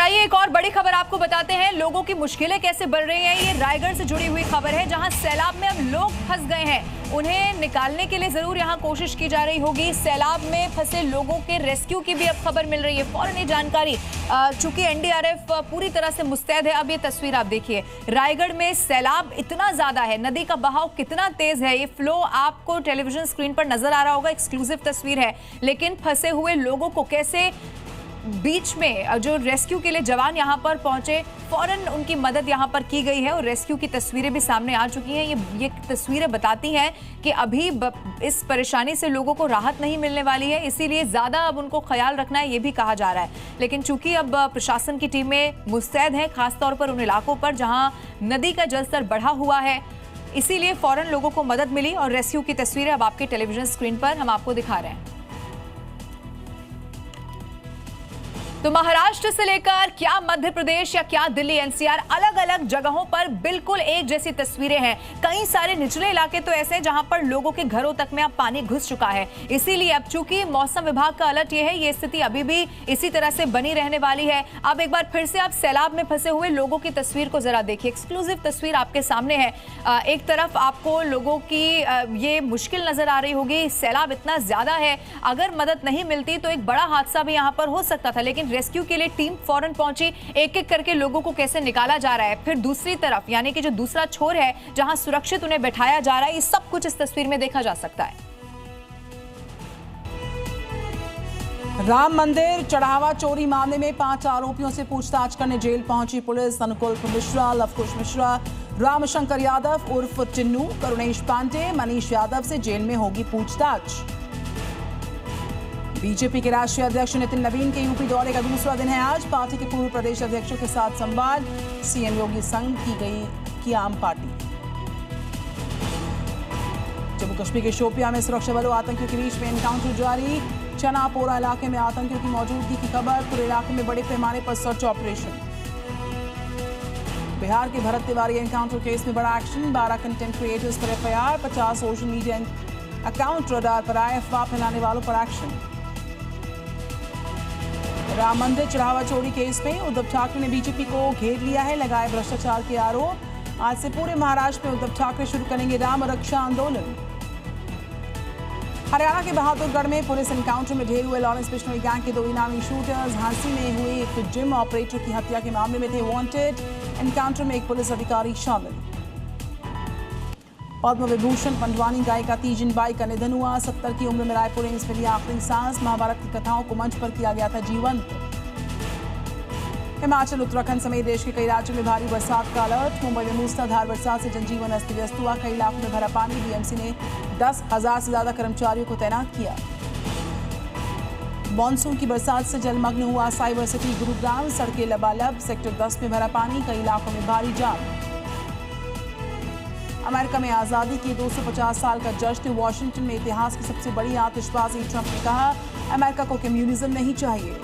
आइए एक और बड़ी खबर आपको बताते हैं, लोगों की मुश्किलें कैसे बढ़ रही हैं। ये रायगढ़ से जुड़ी हुई खबर है, जहां सैलाब में अब लोग फंस गए हैं। उन्हें निकालने के लिए जरूर यहां कोशिश की जा रही होगी। सैलाब में फंसे लोगों के रेस्क्यू की भी अब खबर मिल रही है। फौरन ये जानकारी, चूंकि एनडीआरएफ पूरी तरह से मुस्तैद है। अब ये तस्वीर आप देखिए, रायगढ़ में सैलाब इतना ज्यादा है, नदी का बहाव कितना तेज है। ये फ्लो आपको टेलीविजन स्क्रीन पर नजर आ रहा होगा, एक्सक्लूसिव तस्वीर है। लेकिन फंसे हुए लोगों को कैसे बीच में जो रेस्क्यू के लिए जवान यहां पर पहुंचे, फौरन उनकी मदद यहां पर की गई है और रेस्क्यू की तस्वीरें भी सामने आ चुकी हैं। ये तस्वीरें बताती हैं कि अभी इस परेशानी से लोगों को राहत नहीं मिलने वाली है, इसीलिए ज्यादा अब उनको ख्याल रखना है, ये भी कहा जा रहा है। लेकिन चूंकि अब प्रशासन की टीमें मुस्तैद हैं, खासतौर पर उन इलाकों पर जहां नदी का जलस्तर बढ़ा हुआ है, इसीलिए फौरन लोगों को मदद मिली और रेस्क्यू की तस्वीरें अब आपके टेलीविजन स्क्रीन पर हम आपको दिखा रहे हैं। तो महाराष्ट्र से लेकर क्या मध्य प्रदेश या क्या दिल्ली एनसीआर, अलग अलग जगहों पर बिल्कुल एक जैसी तस्वीरें हैं। कई सारे निचले इलाके तो ऐसे हैं जहां पर लोगों के घरों तक में अब पानी घुस चुका है। इसीलिए अब चूंकि मौसम विभाग का अलर्ट ये है, ये स्थिति अभी भी इसी तरह से बनी रहने वाली है। अब एक बार फिर से आप सैलाब में फंसे हुए लोगों की तस्वीर को जरा देखिए, एक्सक्लूसिव तस्वीर आपके सामने है। एक तरफ आपको लोगों की ये मुश्किल नजर आ रही होगी, सैलाब इतना ज्यादा है, अगर मदद नहीं मिलती तो एक बड़ा हादसा भी यहाँ पर हो सकता था। लेकिन रेस्क्यू के लिए टीम फौरन पहुंची, एक एक करके लोगों को कैसे निकाला जा रहा है। फिर दूसरी तरफ यानी कि जो दूसरा छोर है जहां सुरक्षित उन्हें बैठाया जा रहा है, ये सब कुछ इस तस्वीर में देखा जा सकता है। राम मंदिर चढ़ावा चोरी मामले में 5 आरोपियों से पूछताछ करने जेल पहुंची पुलिस। अनुकूल मिश्रा, लवकुश मिश्रा, रामशंकर यादव उर्फ चिन्नू, करुणेश पांडे, मनीष यादव से जेल में होगी पूछताछ। बीजेपी के राष्ट्रीय अध्यक्ष नितिन नवीन के यूपी दौरे का दूसरा दिन है आज। पार्टी के पूर्व प्रदेश अध्यक्षों के साथ संवाद, सीएम योगी संग की आम पार्टी। जम्मू कश्मीर के शोपियां में सुरक्षा बलों आतंकियों के बीच में एनकाउंटर जारी। चनापोरा इलाके में आतंकियों की मौजूदगी की खबर, पूरे इलाके में बड़े पैमाने पर सर्च ऑपरेशन। बिहार के भरत तिवारी एनकाउंटर केस में बड़ा एक्शन, 12 कंटेंट क्रिएटर्स पर FIR, 50 social media account radar पर आए, अफवाह फैलाने वालों पर एक्शन। राम मंदिर चढ़ावा चोरी केस में उद्धव ठाकरे ने बीजेपी को घेर लिया है, लगाए भ्रष्टाचार के आरोप। आज से पूरे महाराष्ट्र में उद्धव ठाकरे शुरू करेंगे राम रक्षा आंदोलन। हरियाणा के बहादुरगढ़ में पुलिस एनकाउंटर में ढेर हुए लॉरेंस बिश्नोई गैंग के 2 इनामी शूटर्स। झांसी में हुए एक जिम ऑपरेटर की हत्या के मामले में थे वांटेड। एनकाउंटर में एक पुलिस अधिकारी शामिल। पद्म विभूषण पंडवानी गायिका तीजन बाई का निधन हुआ। 70 की उम्र में रायपुर एम्स में ली आखिरी सांस। महाभारत की कथाओं को मंच पर किया गया था जीवंत। हिमाचल, उत्तराखंड समेत देश के कई राज्यों में भारी बरसात का अलर्ट। मुंबई में मूसलाधार बरसात से जनजीवन अस्त व्यस्त हुआ, कई इलाकों में भरा पानी। बीएमसी ने 10,000 से ज्यादा कर्मचारियों को तैनात किया। मानसून की बरसात से जलमग्न हुआ साइबर सिटी गुरुग्राम, सड़कें लबालब। सेक्टर 10 में भरा पानी, कई इलाकों में भारी जाम। अमेरिका में आजादी के 250 साल का जश्न, वॉशिंगटन में इतिहास की सबसे बड़ी आतिशबाजी। ट्रंप ने कहा, अमेरिका को कम्युनिज्म नहीं चाहिए।